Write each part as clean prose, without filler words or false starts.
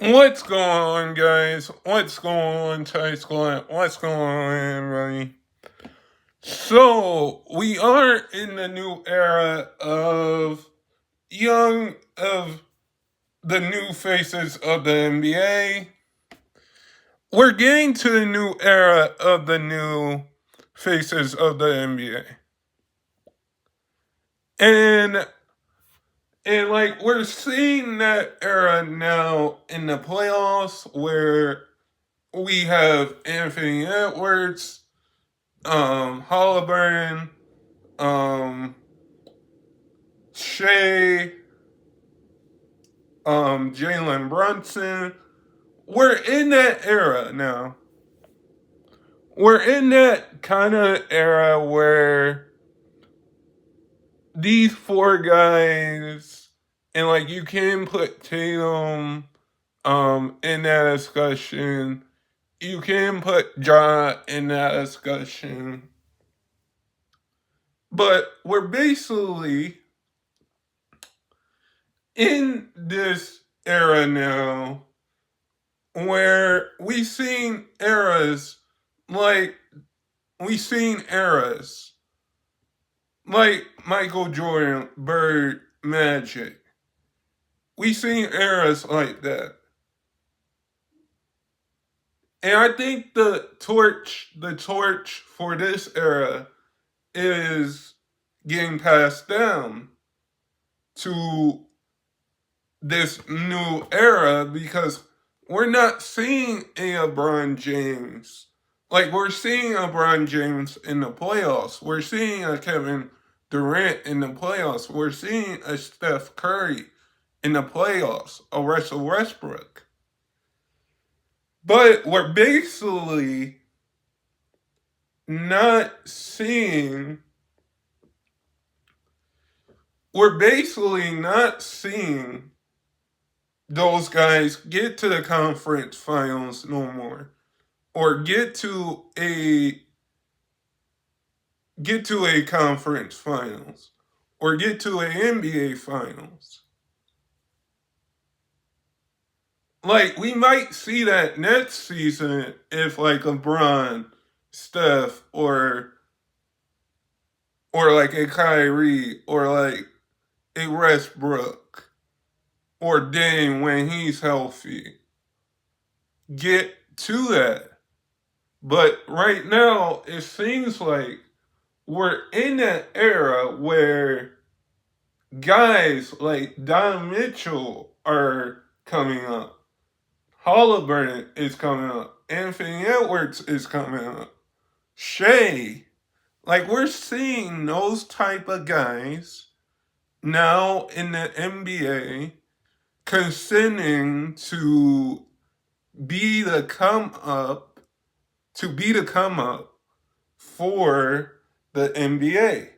What's going on, guys? What's going on, Chai Squad? What's going on, everybody? So, we are in the new era of of the new faces of the NBA. We're getting to the new era of the new faces of the NBA. And like we're seeing that era now in the playoffs where we have Anthony Edwards, Halliburton, um, Shea, Jalen Brunson. We're in that era now. We're in that kind of era where these four guys, and like you can put Tatum, in that discussion. You can put Ja in that discussion. But we're basically in this era now where like we seen eras like Michael Jordan, Bird, Magic. We seen eras like that. And I think the torch for this era is getting passed down to this new era because we're not seeing a LeBron James. Like, we're seeing a LeBron James in the playoffs. We're seeing a Kevin Durant in the playoffs. We're seeing a Steph Curry in the playoffs, a Russell Westbrook. But not seeing, we're basically not seeing those guys get to the conference finals no more, or get to a conference finals, or get to an NBA finals. Like, we might see that next season if like LeBron, Steph, or like a Kyrie, or like a Westbrook, or Dame when he's healthy get to that. But right now, it seems like we're in that era where guys like Don Mitchell are coming up. Halliburton is coming up. Anthony Edwards is coming up. Shea. Like, we're seeing those type of guys now in the NBA consenting be the come up be the come up for the NBA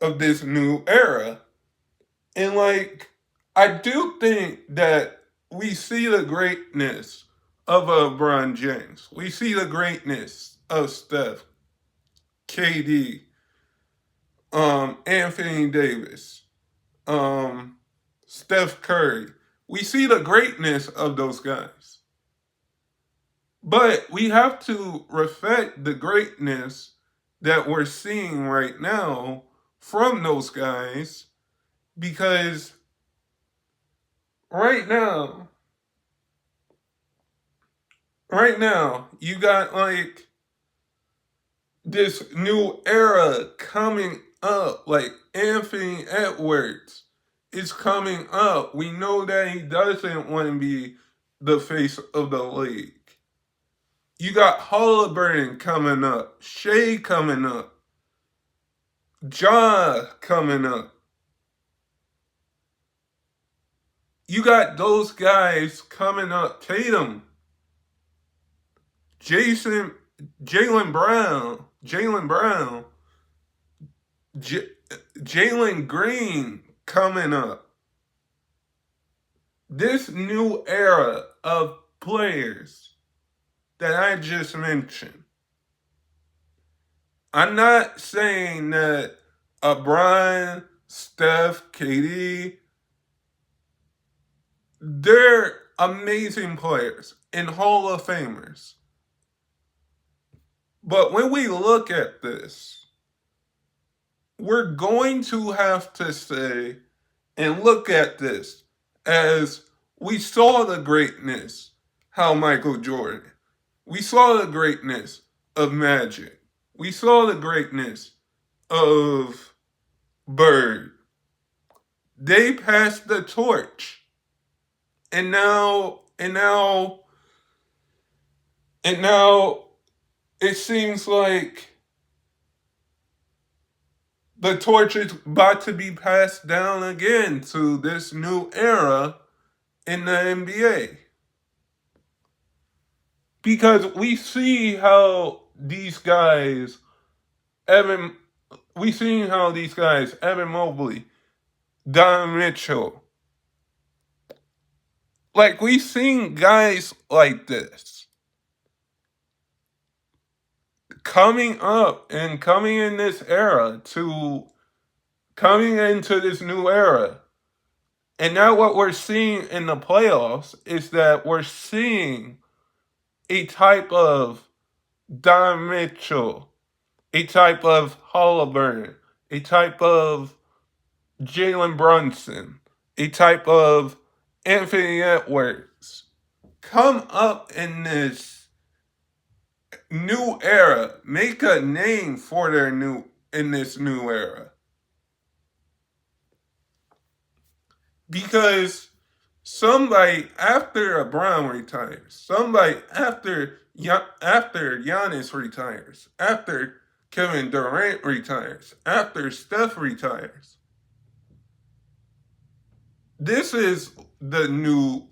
of this new era. And like, I do think that we see the greatness of LeBron James. We see the greatness of Steph, KD, Anthony Davis, um, Steph Curry. We see the greatness of those guys. But we have to reflect the greatness that we're seeing right now from those guys because right now, you got like this new era coming up. Like Anthony Edwards is coming up. We know that he doesn't want to be the face of the league. You got Halliburton coming up, Shea coming up, Ja coming up. You got those guys coming up. Tatum, Jason, Jalen Brown, Jalen Green coming up. This new era of players that I just mentioned. I'm not saying that Brian, Steph, KD, they're amazing players and Hall of Famers. But when we look at this, we're going to have to say and look at this as we saw the greatness how Michael Jordan. We saw the greatness of Magic. We saw the greatness of Bird. They passed the torch. And now it seems like the torch is about to be passed down again to this new era in the NBA. Because we see how these guys, Evan Mobley, Don Mitchell, like we've seen guys like this coming up and coming into this new era. And now what we're seeing in the playoffs is that we're seeing a type of Don Mitchell, a type of Halliburton, a type of Jalen Brunson, a type of Anthony Edwards come up in this new era, make a name for in this new era. Because somebody after LeBron retires, somebody after Giannis retires, after Kevin Durant retires, after Steph retires, this is the new.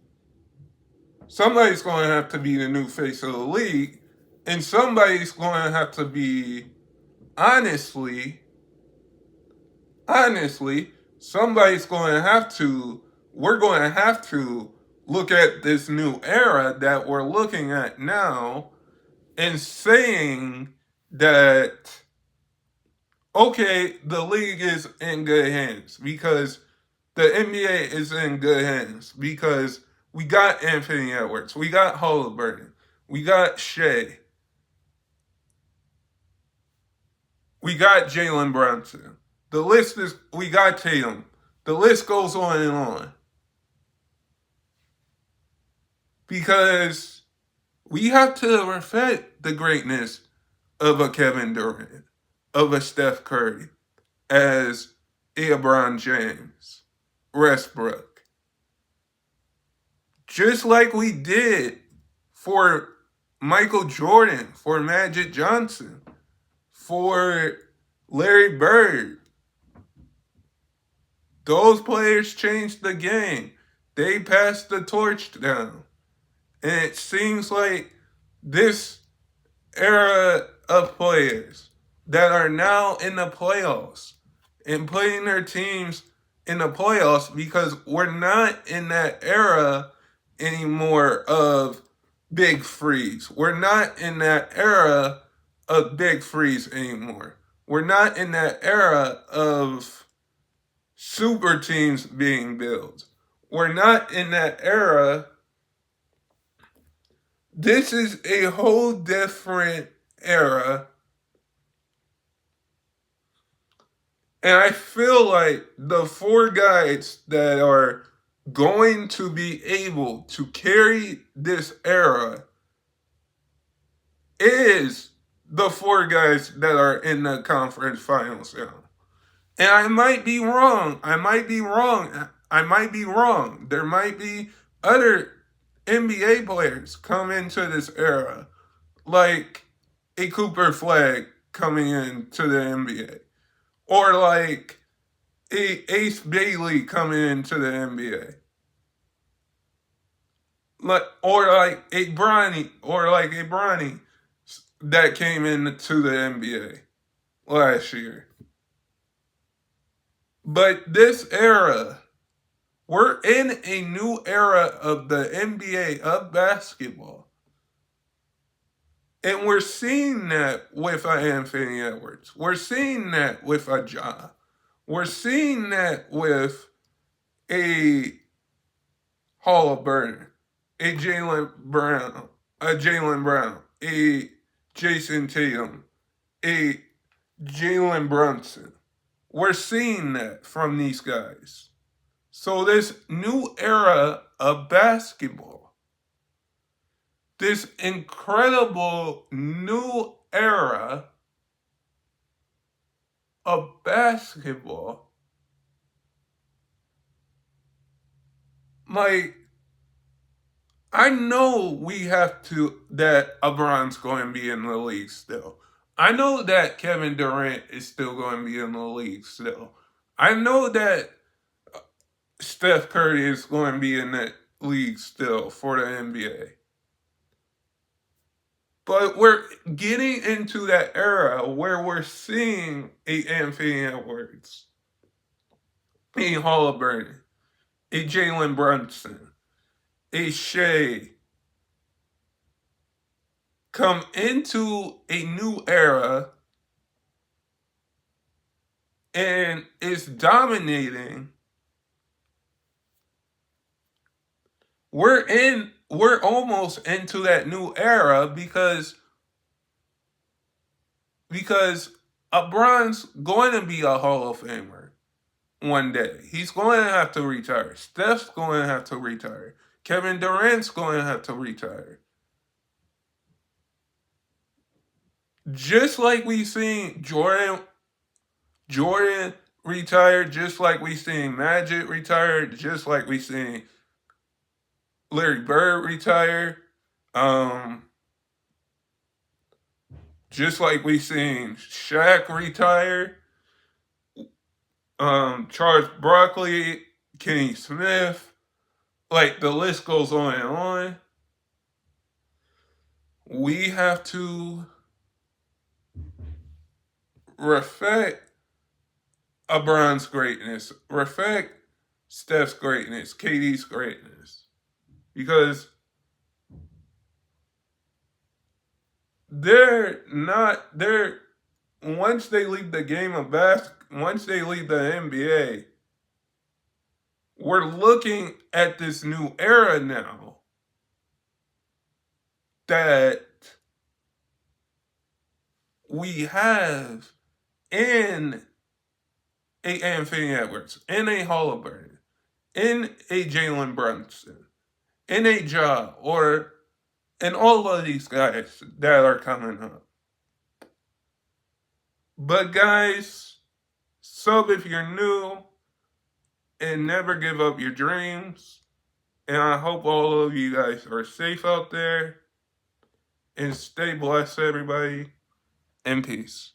Somebody's going to have to be the new face of the league, and somebody's going to have to be honestly, somebody's going to have to. We're going to have to look at this new era that we're looking at now and saying that, okay, the league is in good hands because the NBA is in good hands because we got Anthony Edwards, we got Halliburton, we got Shea, we got Jalen Brunson. We got Tatum. The list goes on and on. Because we have to respect the greatness of a Kevin Durant, of a Steph Curry, as a LeBron James, Westbrook. Just like we did for Michael Jordan, for Magic Johnson, for Larry Bird. Those players changed the game. They passed the torch down. And it seems like this era of players that are now in the playoffs and putting their teams in the playoffs, because we're not in that era anymore of big freeze. We're not in that era of big freeze anymore. We're not in that era of super teams being built. We're not in that era. This is a whole different era. And I feel like the four guys that are going to be able to carry this era is the four guys that are in the conference finals now. And I might be wrong. There might be other NBA players come into this era, like a Cooper Flag coming into the NBA, or like a Ace Bailey coming into the NBA, or like a Bronny that came into the NBA last year. But this era, we're in a new era of the NBA, of basketball. And we're seeing that with Anthony Edwards. We're seeing that with a Ja. We're seeing that with a Halliburton. a Jaylen Brown, a Jason Tatum, a Jalen Brunson. We're seeing that from these guys. So this new era of basketball, this incredible new era of basketball, like, I know that LeBron's going to be in the league still. I know that Kevin Durant is still going to be in the league still. I know that Steph Curry is going to be in that league still for the NBA. But we're getting into that era where we're seeing a Anthony Edwards, a Halliburton, a Jalen Brunson, a Shea come into a new era and is dominating. We're almost into that new era because LeBron's going to be a Hall of Famer one day. He's going to have to retire. Steph's going to have to retire. Kevin Durant's going to have to retire. Just like we seen Jordan retired, just like we seen Magic retired, just like we seen Larry Bird retire, just like we seen Shaq retire, Charles Barkley, Kenny Smith, like the list goes on and on. We have to respect LeBron's greatness, respect Steph's greatness, KD's greatness, because once they leave the game of basketball, once they leave the NBA, we're looking at this new era now that we have in a Anthony Edwards, in a Halliburton, in a Jalen Brunson, in a Ja, and all of these guys that are coming up. But guys, sub if you're new, and never give up your dreams. And I hope all of you guys are safe out there. And stay blessed, everybody. And peace.